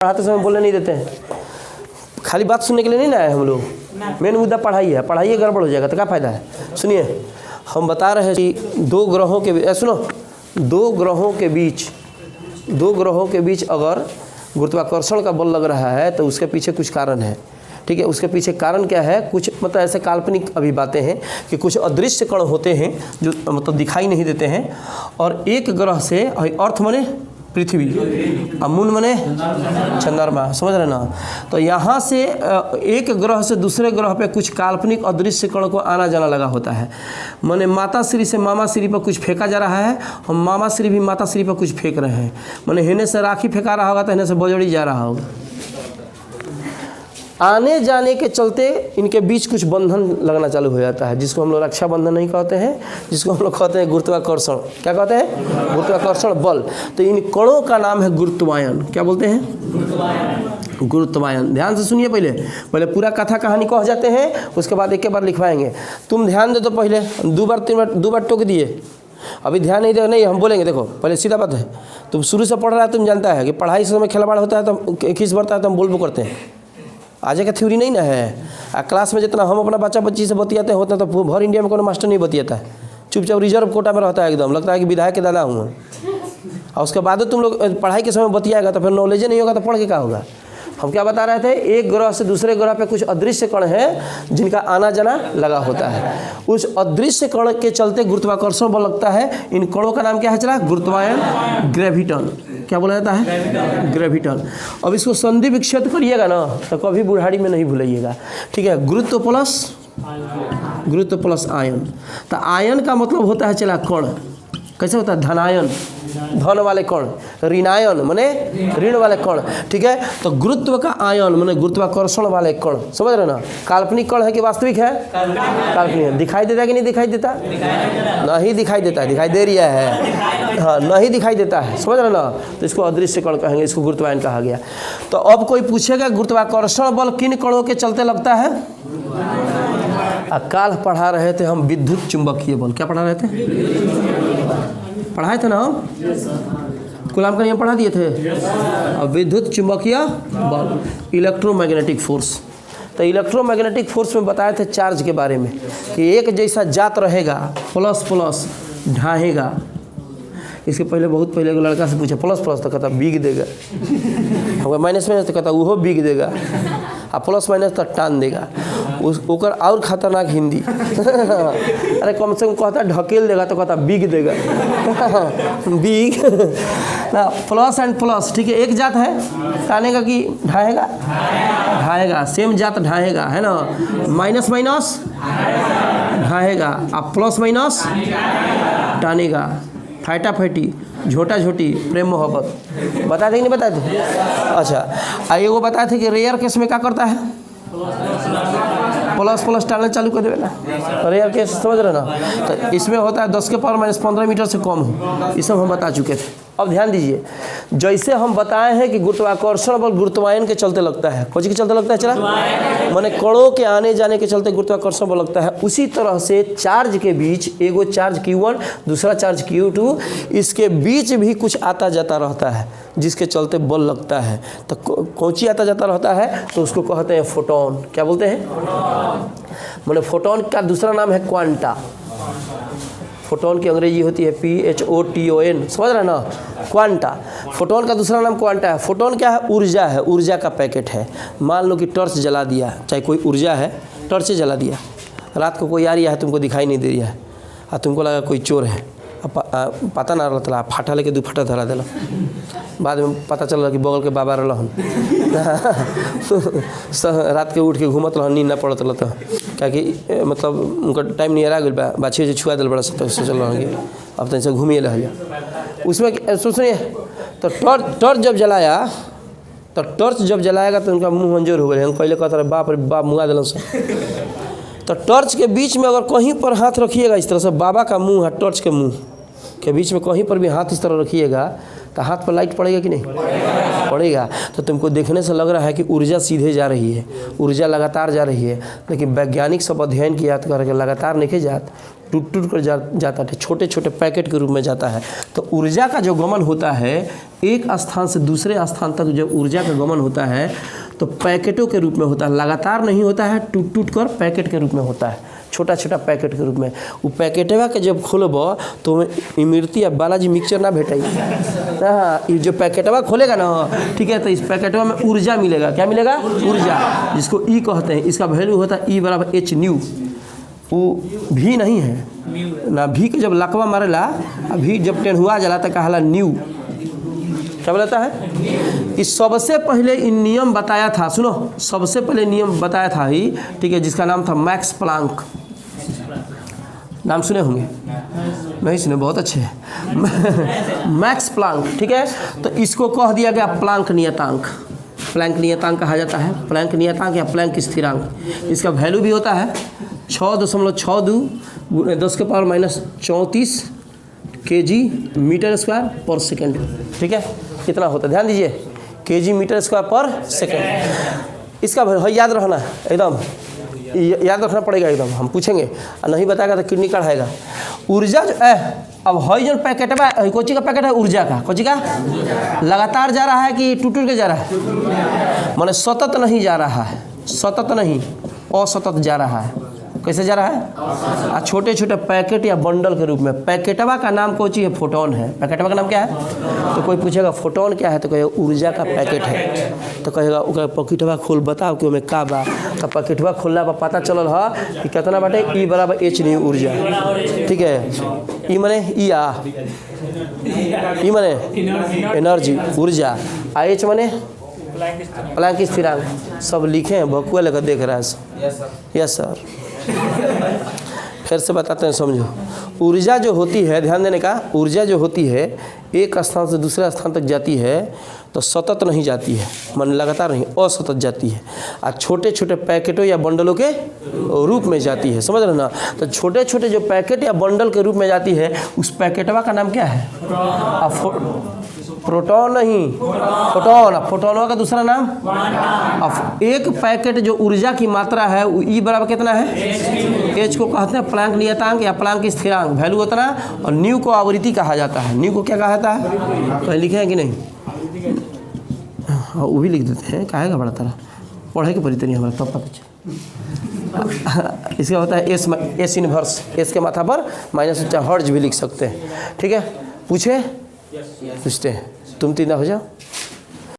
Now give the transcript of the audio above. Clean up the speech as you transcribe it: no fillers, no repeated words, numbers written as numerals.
पढ़ाते समय बोलने नहीं देते हैं, खाली बात सुनने के लिए नहीं ना आए हम लोग। मेन मुद्दा पढ़ाई है, पढ़ाई गड़बड़ हो जाएगा तो क्या फ़ायदा है। सुनिए, हम बता रहे हैं कि दो ग्रहों के बीच अगर गुरुत्वाकर्षण का बल लग रहा है तो उसके पीछे कुछ कारण है। ठीक है, उसके पीछे कारण क्या है, कुछ मतलब ऐसे काल्पनिक अभी बातें हैं कि कुछ अदृश्य कण होते हैं जो मतलब दिखाई नहीं देते हैं, और एक ग्रह से अर्थ माने पृथ्वी, मून मने चंद्रमा, समझ रहे ना। तो यहाँ से एक ग्रह से दूसरे ग्रह पे कुछ काल्पनिक अदृश्य कण को आना जाना लगा होता है। माने माता श्री से मामा श्री पर कुछ फेंका जा रहा है, और मामा श्री भी माता श्री पर कुछ फेंक रहे हैं। माने हेने से राखी फेंका रहा होगा तो हेने से बजड़ी जा रहा होगा। आने जाने के चलते इनके बीच कुछ बंधन लगना चालू हो जाता है, जिसको हम लोग रक्षाबंधन नहीं कहते हैं, जिसको हम लोग कहते हैं गुरुत्वाकर्षण। क्या कहते हैं? गुरुत्वाकर्षण बल। तो इन कणों का नाम है गुरुत्वायन। क्या बोलते हैं? गुरुत्वायन। ध्यान से सुनिए, पहले पूरा कथा कहानी कह जाते हैं, उसके बाद एक बार लिखवाएंगे। तुम ध्यान दे तो पहले 2 बार 3 बार 2 बार टोक दिए, अभी ध्यान नहीं दे, नहीं हम बोलेंगे। देखो पहले सीधा बात है, तुम शुरू से पढ़ रहा है, तुम जानता है कि पढ़ाई से समय खिलवाड़ होता है तो खींच बढ़ता है तो हम बोलबो करते हैं। आजे का थ्योरी नहीं ना है। क्लास में जितना हम अपना बच्चा बच्ची से बतियाते होते हैं तो भर इंडिया में कोई मास्टर नहीं बतियाता है, चुपचाप रिजर्व कोटा में रहता है, एकदम लगता है कि विधायक के दादा हूँ। और उसके बाद तुम लोग पढ़ाई के समय बतियाएगा तो फिर नॉलेज नहीं होगा तो पढ़ के क्या होगा। हम क्या बता रहे थे, एक ग्रह से दूसरे ग्रह पे कुछ अदृश्य कण हैं जिनका आना जाना लगा होता है। उस अदृश्य कण के चलते गुरुत्वाकर्षण बल लगता है। इन कणों का नाम क्या है चला? गुरुत्वायन, ग्रेविटन। क्या बोला जाता है? ग्रेविटन। अब इसको संधि विच्छेद करिएगा ना तो कभी बुढ़ाड़ी में नहीं भूलिएगा। ठीक है, गुरुत्व प्लस आयन। तो आयन का मतलब होता है चला कण। कैसे होता है? धनायन, धन वाले कण, ऋणायन माने ऋण वाले कण। ठीक है, तो गुरुत्व का आयन माने गुरुत्वाकर्षण वाले कण। समझ रहे ना? काल्पनिक कण है कि वास्तविक है? काल्पनिक है। दिखाई देता है कि नहीं दिखाई देता? नहीं दिखाई देता है, दिखाई दे रहा है, हाँ नहीं दिखाई देता है। समझ रहे ना? तो इसको अदृश्य कण कहेंगे, इसको गुरुत्वायन कहा गया। तो अब कोई पूछेगा गुरुत्वाकर्षण बल किन कणों के चलते लगता है? काल पढ़ा रहे थे हम विद्युत चुंबकीय बल। क्या पढ़ा रहे थे? पढ़ाए थे ना हम, कूलाम का नियम पढ़ा दिए थे। अब विद्युत चुंबकीय बल, इलेक्ट्रोमैग्नेटिक फोर्स। तो इलेक्ट्रोमैग्नेटिक फोर्स में बताए थे चार्ज के बारे में कि एक जैसा जात रहेगा, प्लस प्लस ढाहेगा। इसके पहले बहुत पहले एक लड़का से पूछा प्लस प्लस तो कहता बिग देगा, माइनस माइनस तो कहता वो बिग देगा, आ प्लस माइनस तो टान देगा। ओकर और खतरनाक हिंदी अरे कम से कम कहता ढकेल देगा तो कहता बिग देगा बिग ना, प्लस एंड प्लस। ठीक है, एक जात है, टानेगा कि ढाएगा? ढाएगा। सेम जात ढाएगा, है ना। माइनस माइनस ढाएगा, अब प्लस माइनस टानेगा। फाइटा फाइटी, झोटा झोटी, प्रेम मोहब्बत। बताए थे कि नहीं बताए थे? अच्छा, एगो बताए थे कि रेयर केस में क्या करता है? प्लस प्लस टालना चालू कर देवे ना, रेयर केस। समझ रहे ना? तो इसमें होता है 10 के पावर -15 मीटर से कम हो। ये सब हम बता चुके थे। अब ध्यान दीजिए, जैसे हम बताए हैं कि गुरुत्वाकर्षण बल गुरुत्वायन के चलते लगता है। कौन के चलते लगता है चला? माने कणों के आने जाने के चलते गुरुत्वाकर्षण बल लगता है। उसी तरह से चार्ज के बीच, एगो चार्ज Q1 दूसरा चार्ज Q2, इसके बीच भी कुछ आता जाता रहता है जिसके चलते बल लगता है। तो कौन सी आता जाता रहता है? तो उसको कहते हैं फोटोन। क्या बोलते हैं? माने फोटोन का दूसरा नाम है क्वांटा। फोटोन की अंग्रेजी होती है PHOTON। समझ रहे हैं ना? क्वांटा। फोटोन का दूसरा नाम क्वांटा है। फोटोन क्या है? ऊर्जा है, ऊर्जा का पैकेट है। मान लो कि टॉर्च जला दिया, चाहे कोई ऊर्जा है, टॉर्च जला दिया, रात को कोई आ रहा है, तुमको दिखाई नहीं दे रहा है, और तुमको लगा कोई चोर है, पता ना रहता, फाटा लेके 2 फटा धरा दिला। बाद में पता चल कि बगल के बाबा रहन रात के उठ के घूमत रहन, नींद ना पड़त रहा। क्या कि मतलब उनका टाइम नहीं आ गया बा, बाछी जो छुआ दिल बड़ा सोचल रह, अब तक से घूमिए रह। उसमें सुनिए, तो टॉर्च जब जलाया, तो टॉर्च जब जलाएगा तो उनका मुँह मंजूर हो गए। हम पहले कहते रहे बाप रे बाप मुँगा दिल सब। तो टॉर्च के बीच में अगर कहीं पर हाथ रखिएगा इस तरह से, बाबा का मुँह है, टॉर्च के मुँह के बीच में कहीं पर भी हाथ इस तरह रखिएगा तो हाथ पर लाइट पड़ेगा कि नहीं पड़ेगा। तो तुमको देखने से लग रहा है कि ऊर्जा सीधे जा रही है, ऊर्जा लगातार जा रही है, लेकिन वैज्ञानिक सब अध्ययन किया तो करके लगातार नहीं जात, टूट टूट कर जाता है, छोटे छोटे पैकेट के रूप में जाता है। तो ऊर्जा का जो गमन होता है एक स्थान से दूसरे स्थान तक, जब ऊर्जा का गमन होता है तो पैकेटों के रूप में होता है, लगातार नहीं होता है, टूट टूट कर पैकेट के रूप में होता है, छोटा छोटा पैकेट के रूप में। वो पैकेटवा के जब खोलब तो इमरती या बालाजी मिक्सचर ना भेटाई। हाँ, ये जो पैकेटवा खोलेगा ना, ठीक है, तो इस पैकेटवा में ऊर्जा मिलेगा। क्या मिलेगा? ऊर्जा, जिसको ई कहते हैं। इसका वैल्यू होता है ई बराबर एच न्यू। वो भी नहीं है ना, भी के जब लकवा मारेला, अभी जब टेढ़ुआ जला तो कहला न्यू। क्या बोलता है? इस सबसे पहले इन नियम बताया था, सुनो, सबसे पहले नियम बताया था ही, ठीक है, जिसका नाम था मैक्स प्लांक। नाम सुने होंगे? नहीं सुने? बहुत अच्छे हैं। मैक्स प्लांक, ठीक है। तो इसको कह दिया गया प्लांक नियतांक। प्लैंक नियतांक कहा जाता है, प्लैंक नियतांक या प्लैंक स्थिरांक। इसका वैल्यू भी होता है 6.62 10 के पावर -34 kg मीटर स्क्वायर पर सेकेंड, ठीक है। कितना होता है ध्यान दीजिए, kg मीटर स्क्वायर पर सेकेंड। इसका याद रखना एकदम, याद रखना पड़ेगा एकदम, हम पूछेंगे और नहीं बताएगा तो किडनी काढ़ाएगा। ऊर्जा जो अब हई जो पैकेट में कोची का पैकेट है, ऊर्जा का, कोची का लगातार जा रहा है कि टूट टूट के जा रहा है? माने सतत नहीं जा रहा है, सतत नहीं, असतत जा रहा है। कैसे जा रहा है? छोटे छोटे पैकेट या बंडल के रूप में। पैकेटवा का नाम कोची है? फोटोन है। पैकेटवा का नाम क्या है? तो कोई पूछेगा फोटोन क्या है, तो कहेगा ऊर्जा का पैकेट है। तो कहेगा ओकर पैकेटवा खोल बताओ कि ओमें का बा। तो पैकेटवा खोलना पर पता चलल है कि कितना बाटे, ई बराबर एच न्यू ऊर्जा, ठीक है। ई मने ई मने एनर्जी, ऊर्जा, आ एच मने प्लैंक स्थिरांक। सब लिखे हैं, भकुआ लेकर देख रहा है। Yes sir. फिर से बताते हैं, समझो। ऊर्जा जो होती है, ध्यान देने का, ऊर्जा जो होती है एक स्थान से दूसरे स्थान तक जाती है तो सतत नहीं जाती है, मन लगातार नहीं, असतत जाती है। और छोटे छोटे पैकेटों या बंडलों के रूप में जाती है, समझ रहे ना। तो छोटे छोटे जो पैकेट या बंडल के रूप में जाती है, उस पैकेटवा का नाम क्या है? प्रोटॉन नहीं, फोटोन। फोटोनवा का दूसरा नाम। अब एक पैकेट जो ऊर्जा की मात्रा है वो ई बराबर कितना है? एच को कहते हैं प्लैंक नियतांक या प्लैंक स्थिरांक, वैल्यू उतना। और न्यू को आवृत्ति कहा जाता है। न्यू को क्या कहा जाता है? तो लिखे हैं कि नहीं? हाँ, वो भी लिख देते हैं, कहेगा बड़ा तरह पढ़े के परित नहीं हमारा, तब पता चल। इसका होता है एस इनवर्स, एस के माथा पर -, हर्ज भी लिख सकते हैं, ठीक है। पूछे? पूछते हैं, तुम तीन हो जाओ।